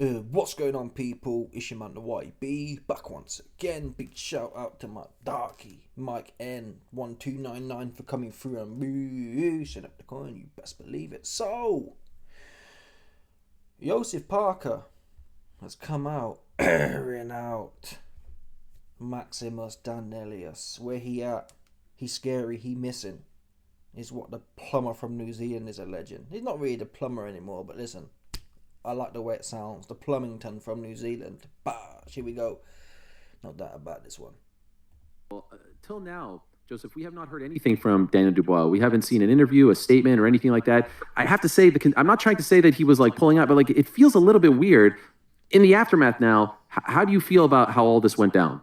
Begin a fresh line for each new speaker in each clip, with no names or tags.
What's going on, people? It's your man, the YB, back once again. Big shout out to my darky, Mike N1299 for coming through and boosting up the coin. You best believe it. So, Joseph Parker has come out, airing out Maximus Danelius. Where he at? He's scary, he missing. Is what the plumber from New Zealand is alleging. He's not really the plumber anymore, but listen. I like the way it sounds. The Plumbington from New Zealand. Bah, here we go. No doubt about this one.
Well, till now, Joseph, we have not heard anything from Daniel Dubois. We haven't seen an interview, a statement, or anything like that. I have to say, I'm not trying to say that he was like pulling out, but like it feels a little bit weird. In the aftermath now, how do you feel about how all this went down?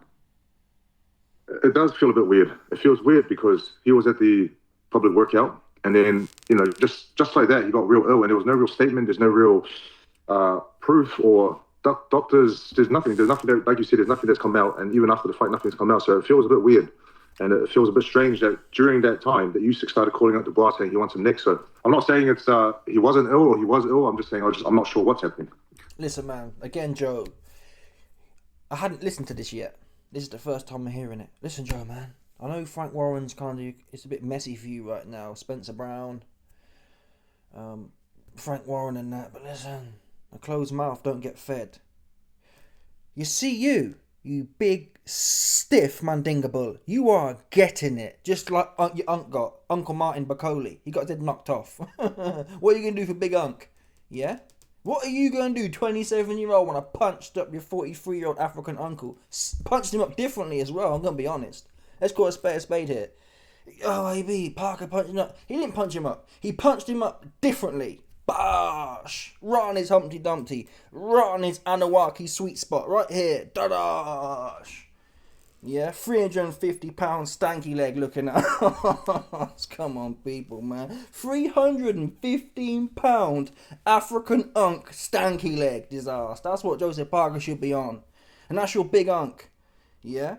It does feel a bit weird. It feels weird because he was at the public workout, and then just like that, he got real ill, and there was no real statement. There's no real proof or doctors. There's nothing that, like you said, there's nothing that's come out, and even after the fight, nothing's come out. So it feels a bit weird, and it feels a bit strange that during that time that Usyk started calling out Dubois saying he wants him next. So I'm not saying it's he wasn't ill or he was ill. I'm just saying I'm not sure what's happening.
Listen, man. Again, Joe. I hadn't listened to this yet. This is the first time I'm hearing it. Listen, Joe, man. I know Frank Warren's it's a bit messy for you right now. Spencer Brown, Frank Warren and that. But listen. A closed mouth don't get fed. You see you big, stiff mandinga bull. You are getting it. Just like your uncle got. Uncle Martin Bacoli. He got his head knocked off. What are you going to do for Big Unk? Yeah? What are you going to do, 27-year-old, when I punched up your 43-year-old African uncle? Punched him up differently as well, I'm going to be honest. Let's call a spade here. Oh, AB, Parker punched him up. He didn't punch him up. He punched him up differently. Bash! Right on his Humpty Dumpty. Right on his Anawaki sweet spot. Right here. Da-dash! Yeah, 350-pound stanky leg looking at us. Come on, people, man. 315-pound African unk stanky leg disaster. That's what Joseph Parker should be on. And that's your big unk. Yeah?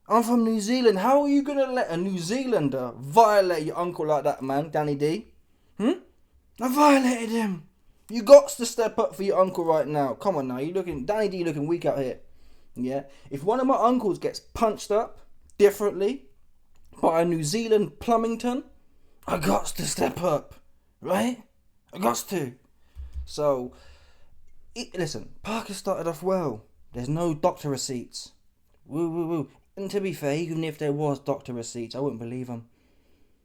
I'm from New Zealand. How are you going to let a New Zealander violate your uncle like that, man? Danny D? I violated him. You got to step up for your uncle right now. Come on now, Danny D looking weak out here. Yeah? If one of my uncles gets punched up differently by a New Zealand Plumbington, I got to step up. Right? I got to. So, listen, Parker started off well. There's no doctor receipts. Woo, woo, woo. And to be fair, even if there was doctor receipts, I wouldn't believe them.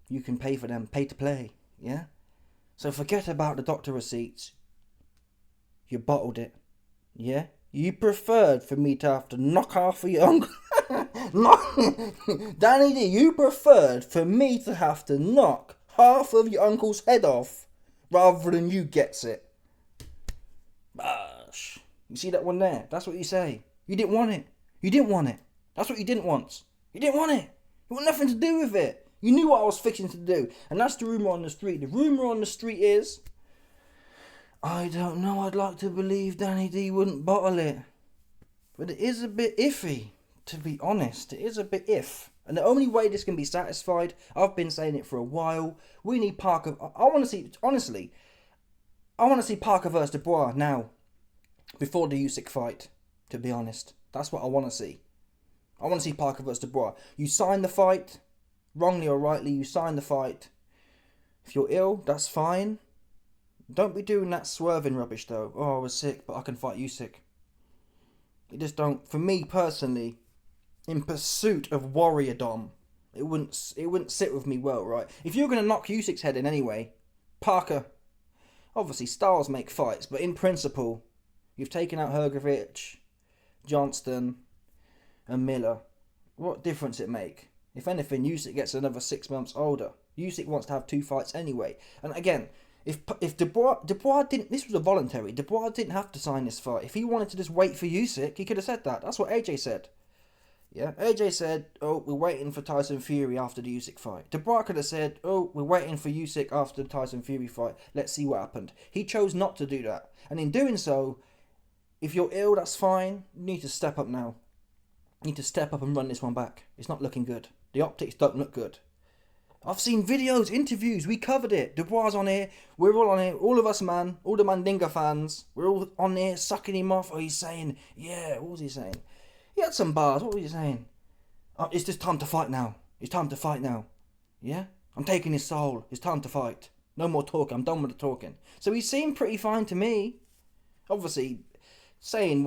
You can pay for them. Pay to play. Yeah? So forget about the doctor receipts. You bottled it. Yeah? You preferred for me to have to knock half of your uncle. Danny D, you preferred for me to have to knock half of your uncle's head off rather than you gets it. Bash. You see that one there? That's what you say. You didn't want it. You didn't want it. That's what you didn't want. You didn't want it. You want nothing to do with it. You knew what I was fixing to do. And that's the rumour on the street. The rumour on the street is, I don't know, I'd like to believe Danny D wouldn't bottle it. But it is a bit iffy, to be honest. It is a bit if. And the only way this can be satisfied, I've been saying it for a while, we need Parker. I want to see, honestly, I want to see Parker versus Dubois now. Before the Usyk fight, to be honest. That's what I want to see. I want to see Parker versus Dubois. You sign the fight. Wrongly or rightly, you sign the fight. If you're ill, that's fine. Don't be doing that swerving rubbish though. Oh, I was sick, but I can fight Usyk. You just don't. For me personally, in pursuit of warriordom, it wouldn't sit with me well, right? If you're gonna knock Usyk's head in anyway, Parker. Obviously, styles make fights, but in principle, you've taken out Hrgovic, Johnston, and Miller. What difference it make? If anything, Usyk gets another 6 months older. Usyk wants to have 2 fights anyway. And again, if Dubois didn't, this was a voluntary. Dubois didn't have to sign this fight. If he wanted to just wait for Usyk, he could have said that. That's what AJ said. Yeah, AJ said, oh, we're waiting for Tyson Fury after the Usyk fight. Dubois could have said, oh, we're waiting for Usyk after the Tyson Fury fight. Let's see what happened. He chose not to do that. And in doing so, if you're ill, that's fine. You need to step up now. You need to step up and run this one back. It's not looking good. The optics don't look good. I've seen videos, interviews, we covered it. Dubois on here, we're all on here, all of us, man, all the Mandinga fans, we're all on here sucking him off. Oh, he's saying, yeah, what was he saying? He had some bars, what was he saying? Oh, it's just time to fight now. It's time to fight now. Yeah? I'm taking his soul. It's time to fight. No more talking. I'm done with the talking. So he seemed pretty fine to me. Obviously, saying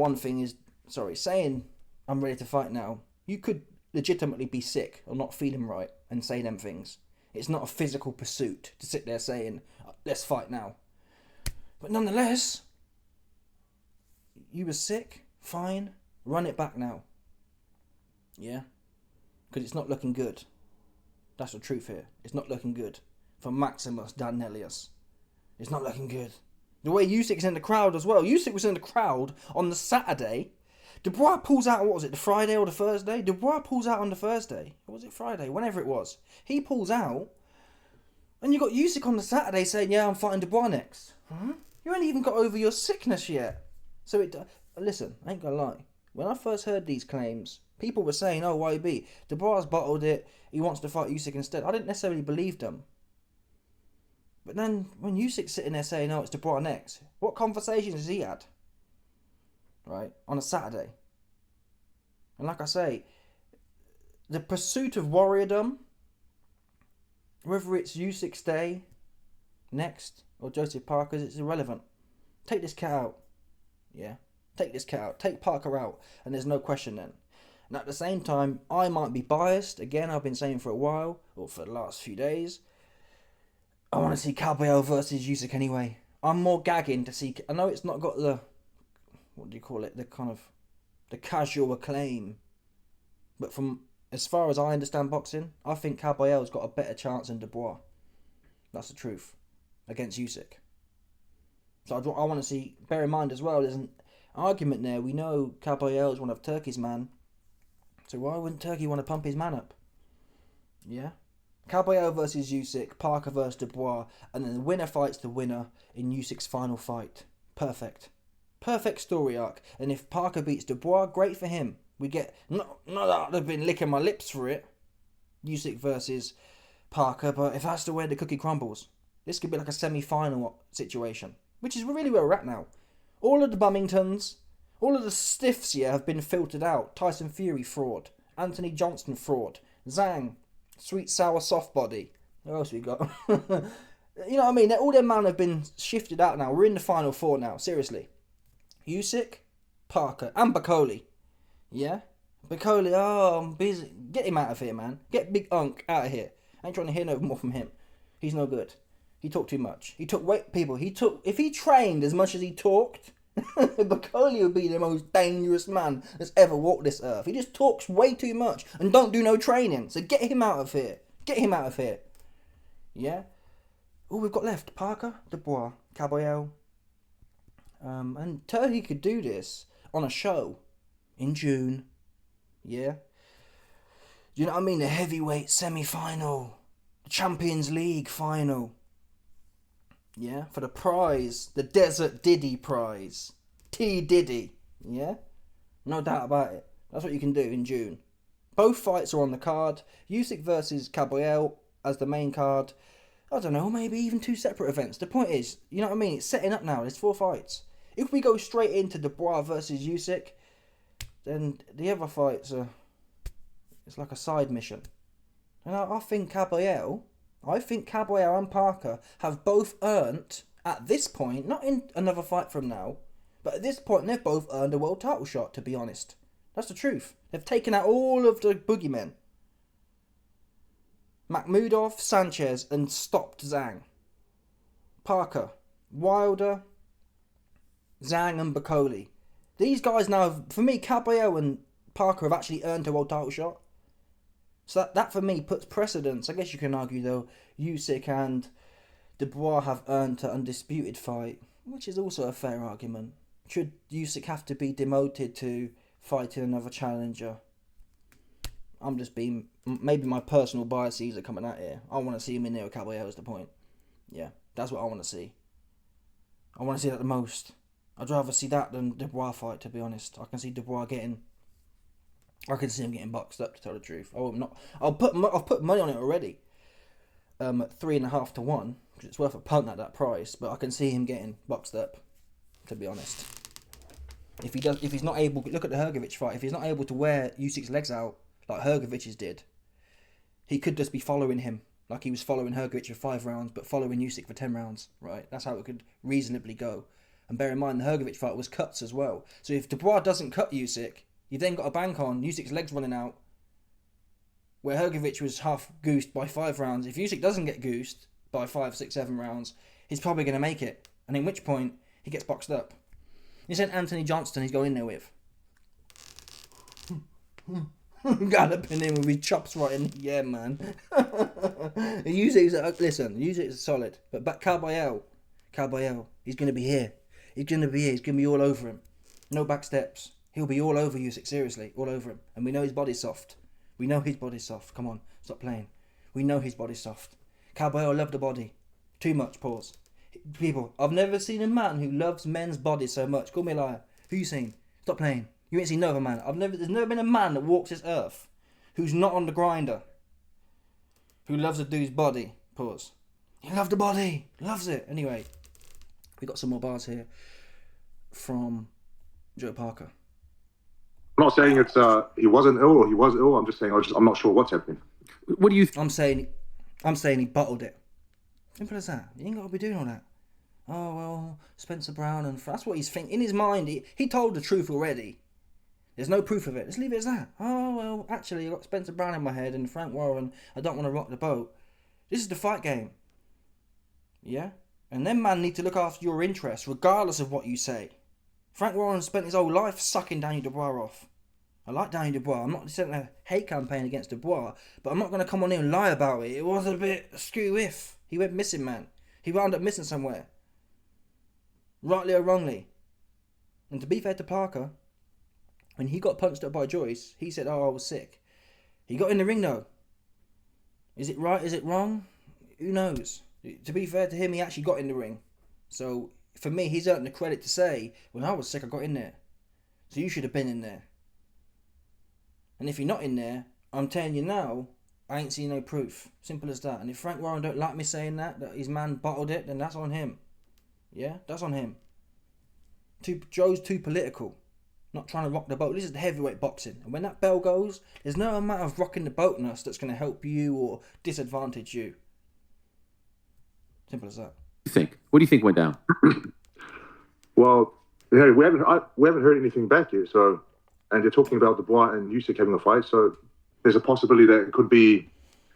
I'm ready to fight now, you could legitimately be sick or not feeling right and say them things. It's not a physical pursuit to sit there saying, let's fight now. But nonetheless, you were sick, fine, run it back now. Yeah? Because it's not looking good. That's the truth here. It's not looking good for Maximus Danelius. It's not looking good. The way Usyk's in the crowd as well. Usyk was in the crowd on the Saturday. Dubois pulls out, what was it, the Friday or the Thursday? Dubois pulls out on the Thursday. Or was it Friday? Whenever it was. He pulls out. And you got Usyk on the Saturday saying, yeah, I'm fighting Dubois next. Huh? You ain't even got over your sickness yet. So listen, I ain't gonna lie. When I first heard these claims, people were saying, oh, YB, Dubois bottled it. He wants to fight Usyk instead. I didn't necessarily believe them. But then when Usyk's sitting there saying, oh, it's Dubois next, what conversations has he had? Right? On a Saturday. And like I say, the pursuit of warriordom, whether it's Usyk's day next or Joseph Parker's, it's irrelevant. Take this cat out. Yeah? Take this cat out. Take Parker out. And there's no question then. And at the same time, I might be biased. Again, I've been saying for a while, or for the last few days, I want to see Caballero versus Usyk anyway. I'm more gagging to see. I know it's not got the, what do you call it, the kind of, the casual acclaim. But from, as far as I understand boxing, I think Caballero's got a better chance than Dubois. That's the truth. Against Usyk. So I want to see, bear in mind as well, there's an argument there. We know Caballero's one of Turkey's man. So why wouldn't Turkey want to pump his man up? Yeah? Caballero versus Usyk, Parker versus Dubois, and then the winner fights the winner in Usyk's final fight. Perfect. Perfect story arc. And if Parker beats Dubois, great for him. We get, not that I've been licking my lips for it, Usyk versus Parker, but if that's the way the cookie crumbles, this could be like a semi-final situation, which is really where we're at now. All of the Bummingtons, all of the stiffs here have been filtered out. Tyson Fury, fraud. Anthony Johnson, fraud. Zhang, sweet, sour, soft body. What else we got? You know what I mean? All them men have been shifted out now. We're in the final four now, seriously. Usyk, Parker, and Bakoli. Yeah? Bakoli, oh, I'm busy. Get him out of here, man. Get Big Unk out of here. I ain't trying to hear no more from him. He's no good. He talked too much. He took weight, people. If he trained as much as he talked, Bakoli would be the most dangerous man that's ever walked this earth. He just talks way too much and don't do no training. So get him out of here. Get him out of here. Yeah? All we've got left, Parker, Dubois, Caballero. And Turkey could do this on a show in June. Yeah? Do you know what I mean? The heavyweight semi-final. The Champions League final. Yeah? For the prize. The Desert Diddy prize. T. Diddy. Yeah? No doubt about it. That's what you can do in June. Both fights are on the card. Usyk versus Caballero as the main card. I don't know, maybe even two separate events. The point is, you know what I mean? It's setting up now. There's 4 fights. If we go straight into Dubois versus Usyk, then the other fights are, it's like a side mission. And I think Caballero and Parker have both earned, at this point, not in another fight from now, but at this point they've both earned a world title shot, to be honest. That's the truth. They've taken out all of the boogeymen. Makhmudov, Sanchez, and stopped Zhang. Parker, Wilder, Zhang, and Bakoli. These guys now, for me, Caballero and Parker have actually earned a world title shot. So that for me puts precedence. I guess you can argue though, Usyk and Dubois have earned an undisputed fight, which is also a fair argument. Should Usyk have to be demoted to fighting another challenger? I'm just being, maybe my personal biases are coming out here. I want to see him in there with Caballero is the point. Yeah, that's what I want to see. I want to see that the most. I'd rather see that than Dubois fight, to be honest. I can see Dubois I can see him getting boxed up, to tell the truth. I've put money on it already. at 3.5 to 1 because it's worth a punt at that price. But I can see him getting boxed up, to be honest. If he's not able, look at the Hrgovic fight. If he's not able to wear Usyk's legs out like Hrgovic's did, he could just be following him like he was following Hrgovic for 5 rounds, but following Usyk for 10 rounds. Right? That's how it could reasonably go. And bear in mind, the Hrgovic fight was cuts as well. So if Dubois doesn't cut Usyk, you've then got a bank on Usyk's legs running out, where Hrgovic was half goosed by 5 rounds. If Usyk doesn't get goosed by 5, 6, 7 rounds, he's probably going to make it. And in which point, he gets boxed up. You said Anthony Johnston he's going in there with. Galloping in with his chops right in. Yeah, man. Usyk's solid. But Caballero, he's going to be here. He's going to be here. He's going to be all over him. No back steps. He'll be all over Usyk, seriously. All over him. And we know his body's soft. Come on, stop playing. We know his body's soft. Caballero loved the body. Too much, pause. People, I've never seen a man who loves men's bodies so much. Call me a liar. Who you seen? Stop playing. You ain't seen no other man. There's never been a man that walks this earth who's not on the grinder, who loves a dude's body. Pause. He loved the body. Loves it. Anyway, we got some more bars here from Joe Parker.
I'm not saying it's he wasn't ill or he was ill. I'm just saying I'm not sure what's happening.
What do you?
I'm saying he bottled it. Simple as that. You ain't got to be doing all that. Oh well, Spencer Brown and that's what he's thinking in his mind. He told the truth already. There's no proof of it. Let's leave it as that. Oh well, actually I got Spencer Brown in my head and Frank Warren. I don't want to rock the boat. This is the fight game. Yeah, and them man need to look after your interests regardless of what you say. Frank Warren spent his whole life sucking Danny Dubois off. I like Danny Dubois. I'm not sending a hate campaign against Dubois, but I'm not going to come on here and lie about it. It was a bit screw-if. He went missing, man. He wound up missing somewhere. Rightly or wrongly. And to be fair to Parker, when he got punched up by Joyce, he said, oh, I was sick. He got in the ring, though. Is it right? Is it wrong? Who knows? To be fair to him, he actually got in the ring. So, for me, he's earned the credit to say, when I was sick, I got in there. So you should have been in there. And if you're not in there, I'm telling you now, I ain't seen no proof. Simple as that. And if Frank Warren don't like me saying that his man bottled it, then that's on him. Yeah, that's on him. Joe's too political. Not trying to rock the boat. This is the heavyweight boxing. And when that bell goes, there's no amount of rocking the boat in us that's going to help you or disadvantage you. Simple as that.
What do you think went down?
Well, we haven't heard anything back yet. So, and they're talking about Dubois and Usyk having a fight. So there's a possibility that it could be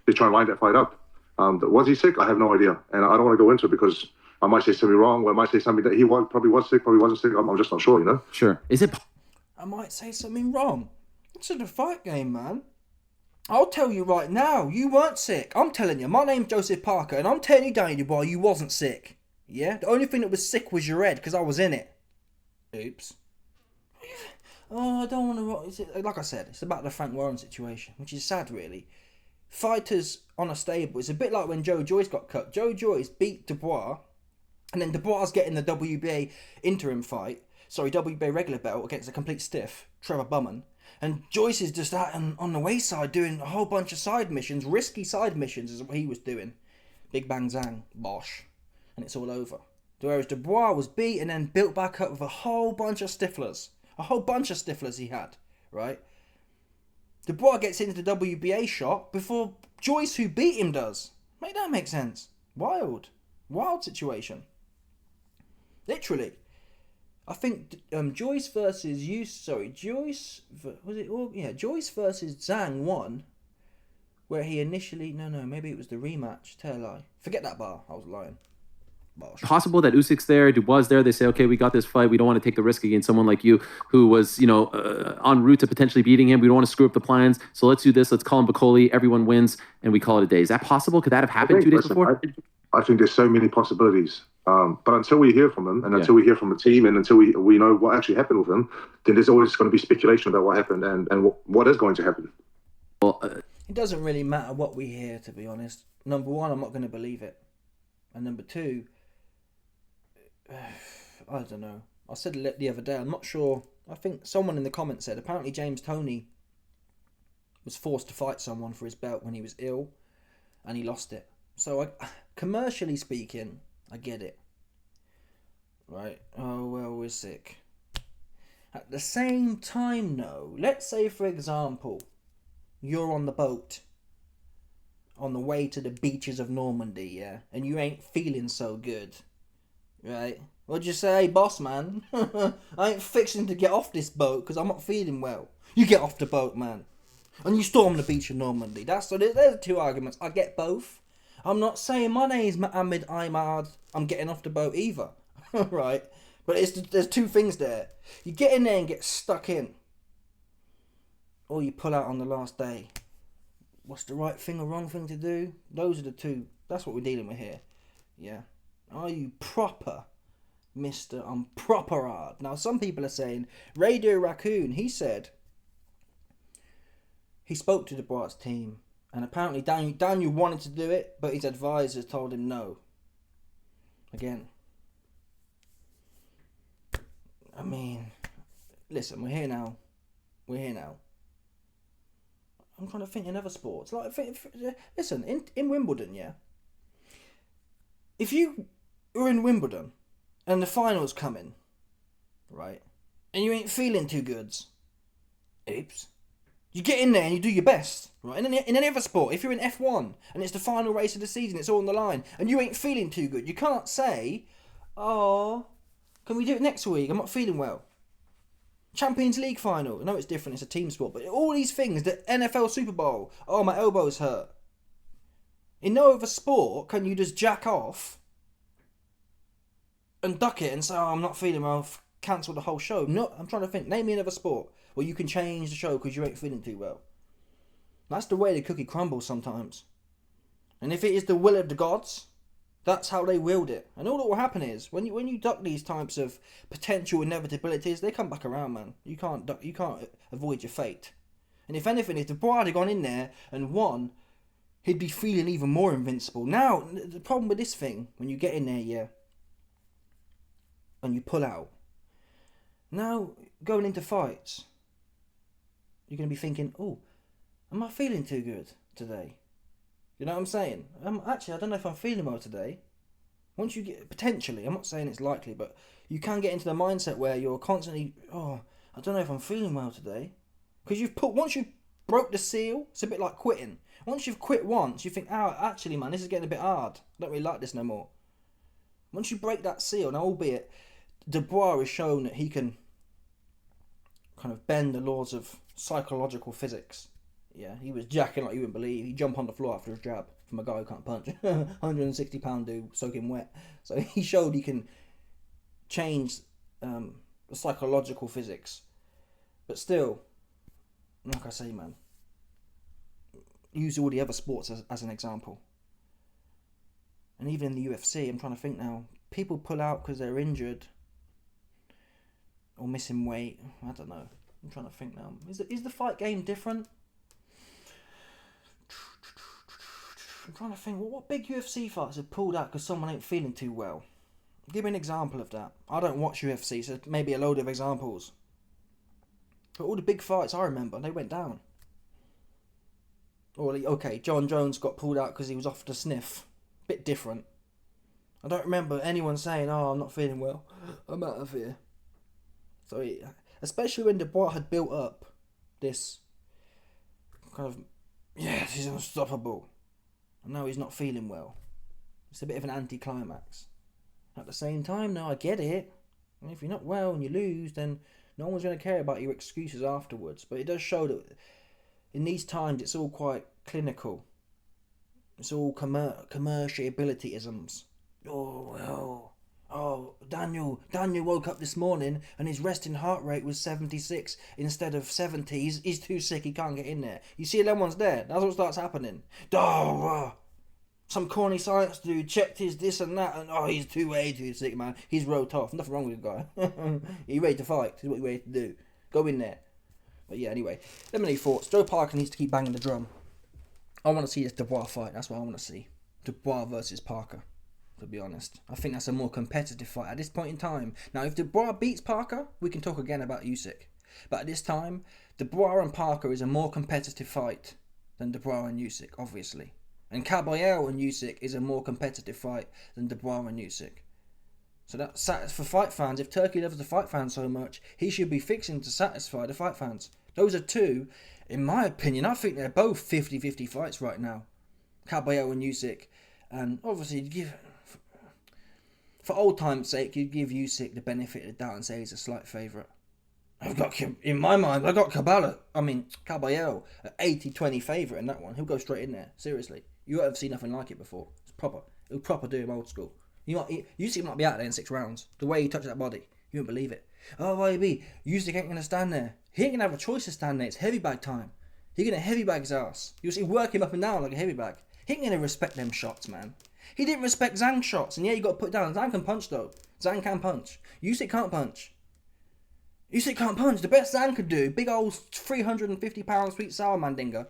they're trying to line that fight up. Was he sick? I have no idea, and I don't want to go into it because I might say something wrong, or I might say something that probably was sick, probably wasn't sick. I'm just not sure, you know.
Sure. Is it?
I might say something wrong. It's a fight game, man. I'll tell you right now, you weren't sick. I'm telling you, my name's Joseph Parker, and I'm telling you, Danny Dubois, you wasn't sick. Yeah? The only thing that was sick was your head, because I was in it. Oops. Oh, I don't want to... Like I said, it's about the Frank Warren situation, which is sad, really. Fighters on a stable, it's a bit like when Joe Joyce got cut. Joe Joyce beat Dubois, and then Dubois getting the WBA interim fight, WBA regular belt against a complete stiff, Trevor Bumman. And Joyce is just out on the wayside doing a whole bunch of side missions, risky side missions is what he was doing. Big bang zang, bosh. And it's all over. Whereas Dubois was beat and then built back up with a whole bunch of stiflers. A whole bunch of stiflers he had, right? Dubois gets into the WBA shot before Joyce, who beat him, does. Make that make sense. Wild situation. Literally. I think Joyce versus Joyce versus Zhang won, where he initially maybe it was the rematch. Tell a lie. Forget that bar. I was lying. Bosh.
Possible that Usyk's there, Dubois there. They say, okay, we got this fight. We don't want to take the risk against someone like you who was, en route to potentially beating him. We don't want to screw up the plans. So let's do this. Let's call him Bacoli. Everyone wins, and we call it a day. Is that possible? Could that have happened 2 days before?
I think there's so many possibilities. But until we hear from them, and until we hear from the team, and until we know what actually happened with them, then there's always going to be speculation about what happened and what is going to happen.
Well,
it doesn't really matter what we hear, to be honest. Number one, I'm not going to believe it. And number two, I don't know. I said the other day, I'm not sure. I think someone in the comments said, apparently James Toney was forced to fight someone for his belt when he was ill, and he lost it. So, commercially speaking, I get it. Right? Oh, well, we're sick. At the same time, though, let's say, for example, you're on the boat on the way to the beaches of Normandy, yeah? And you ain't feeling so good, right? What'd you say, hey, boss man? I ain't fixing to get off this boat because I'm not feeling well. You get off the boat, man. And you storm the beach of Normandy. There's the two arguments. I get both. I'm not saying my name's Mohammed Imad. I'm getting off the boat either. Right? But there's two things there. You get in there and get stuck in. Or you pull out on the last day. What's the right thing or wrong thing to do? Those are the two. That's what we're dealing with here. Yeah. Are you proper, Mr. I'm proper hard? Now, some people are saying, Radio Raccoon, he said, he spoke to the Dubois team, and apparently Daniel wanted to do it, but his advisors told him no. Again. I mean, listen, we're here now. I'm trying to think in other sports. Like, listen, in Wimbledon, yeah. If you were in Wimbledon and the finals coming, right, and you ain't feeling too good, oops. You get in there and you do your best, right? In any other sport, if you're in F1 and it's the final race of the season, it's all on the line, and you ain't feeling too good, you can't say, oh, can we do it next week? I'm not feeling well. Champions League final. I know it's different, it's a team sport, but all these things, the NFL Super Bowl, oh, my elbow's hurt. In no other sport can you just jack off and duck it and say, oh, I'm not feeling well, cancel the whole show. No, I'm trying to think, name me another sport where you can change the show because you ain't feeling too well. That's the way the cookie crumbles sometimes. And if it is the will of the gods, that's how they willed it. And all that will happen is, when you duck these types of potential inevitabilities, they come back around, man. You can't avoid your fate. And if anything, if Dubois had gone in there and won, he'd be feeling even more invincible. Now, the problem with this thing, when you get in there, yeah, and you pull out, now, going into fights, you're going to be thinking, oh, am I feeling too good today? You know what I'm saying? Actually, I don't know if I'm feeling well today. Once you get, potentially, I'm not saying it's likely, but you can get into the mindset where you're constantly, oh, I don't know if I'm feeling well today. Because once you've broke the seal, it's a bit like quitting. Once you've quit once, you think, oh, actually, man, this is getting a bit hard. I don't really like this no more. Once you break that seal, now albeit Dubois has shown that he can kind of bend the laws of psychological physics. Yeah, he was jacking like you wouldn't believe. He jumped on the floor after a jab from a guy who can't punch. 160-pound dude, soaking wet. So he showed he can change the psychological physics. But still, like I say, man, use all the other sports as an example. And even in the UFC, I'm trying to think now, people pull out because they're injured or missing weight. I don't know. I'm trying to think now. Is the fight game different? I'm trying to think, what big UFC fights have pulled out because someone ain't feeling too well? Give me an example of that. I don't watch UFC, so maybe a load of examples. But all the big fights I remember, they went down. Or, okay, John Jones got pulled out because he was off the sniff. Bit different. I don't remember anyone saying, oh, I'm not feeling well, I'm out of here. So, especially when Dubois had built up this kind of, yes, he's unstoppable. And now he's not feeling well. It's a bit of an anticlimax. At the same time, though, I get it. And if you're not well and you lose, then no one's going to care about your excuses afterwards. But it does show that in these times, it's all quite clinical. It's all commerciability-isms. Oh, well. Oh, Daniel woke up this morning and his resting heart rate was 76 instead of 70. He's too sick, he can't get in there. You see them ones there? That's what starts happening. Oh, some corny science dude checked his this and that, and oh, he's way too sick, man. He's wrote off. Nothing wrong with the guy. He's ready to fight. This is what you're ready to do. Go in there. But yeah, anyway. Let me know your thoughts. Joe Parker needs to keep banging the drum. I want to see this Dubois fight. That's what I want to see. Dubois versus Parker. To be honest, I think that's a more competitive fight at this point in time. Now, if Dubois beats Parker, we can talk again about Usyk. But at this time, Dubois and Parker is a more competitive fight than Dubois and Usyk, obviously. And Caballero and Usyk is a more competitive fight than Dubois and Usyk. So that's for fight fans. If Turkey loves the fight fans so much, he should be fixing to satisfy the fight fans. Those are two, in my opinion, I think they're both 50-50 fights right now. Caballero and Usyk. And obviously, for old time's sake, you'd give Usyk the benefit of the doubt and say he's a slight favourite. In my mind, I got Caballero at 80-20 favourite in that one. He'll go straight in there. Seriously. You won't have seen nothing like it before. It's proper. It'll proper do him old school. Usyk might be out there in 6 rounds. The way he touched that body. You won't believe it. Oh, YB, Usyk ain't going to stand there. He ain't going to have a choice to stand there. It's heavy bag time. He's going to heavy bag his ass. You'll see work him up and down like a heavy bag. He ain't going to respect them shots, man. He didn't respect Zhang's shots. And yeah, you got to put down. Zhang can punch, though. Zhang can punch. Usyk can't punch. Usyk can't punch. The best Zhang could do, big old 350-pound sweet sour mandinga.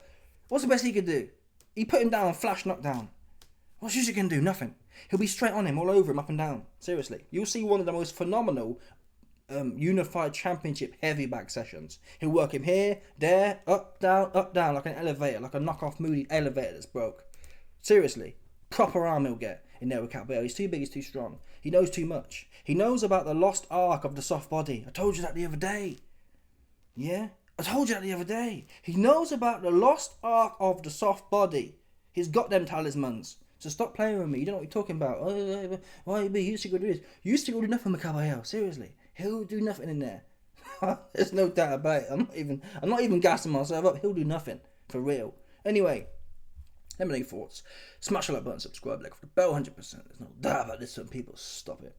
What's the best he could do? He put him down, flash knockdown. What's Usyk going to do? Nothing. He'll be straight on him, all over him, up and down. Seriously. You'll see one of the most phenomenal unified championship heavy bag sessions. He'll work him here, there, up, down, like an elevator, like a knockoff Moody elevator that's broke. Seriously. Proper arm he'll get in there with Caballero. He's too big, he's too strong. He knows too much. He knows about the lost arc of the soft body. I told you that the other day. Yeah? I told you that the other day. He knows about the lost arc of the soft body. He's got them talismans. So stop playing with me. You don't know what you're talking about. Why be Usyk will do this? Usyk will do nothing with Caballero. Seriously. He'll do nothing in there. There's no doubt about it. I'm not even gassing myself up. He'll do nothing. For real. Anyway. Let me know your thoughts. Smash the like button, subscribe, like for the bell 100%. There's no doubt about this. Some people stop it.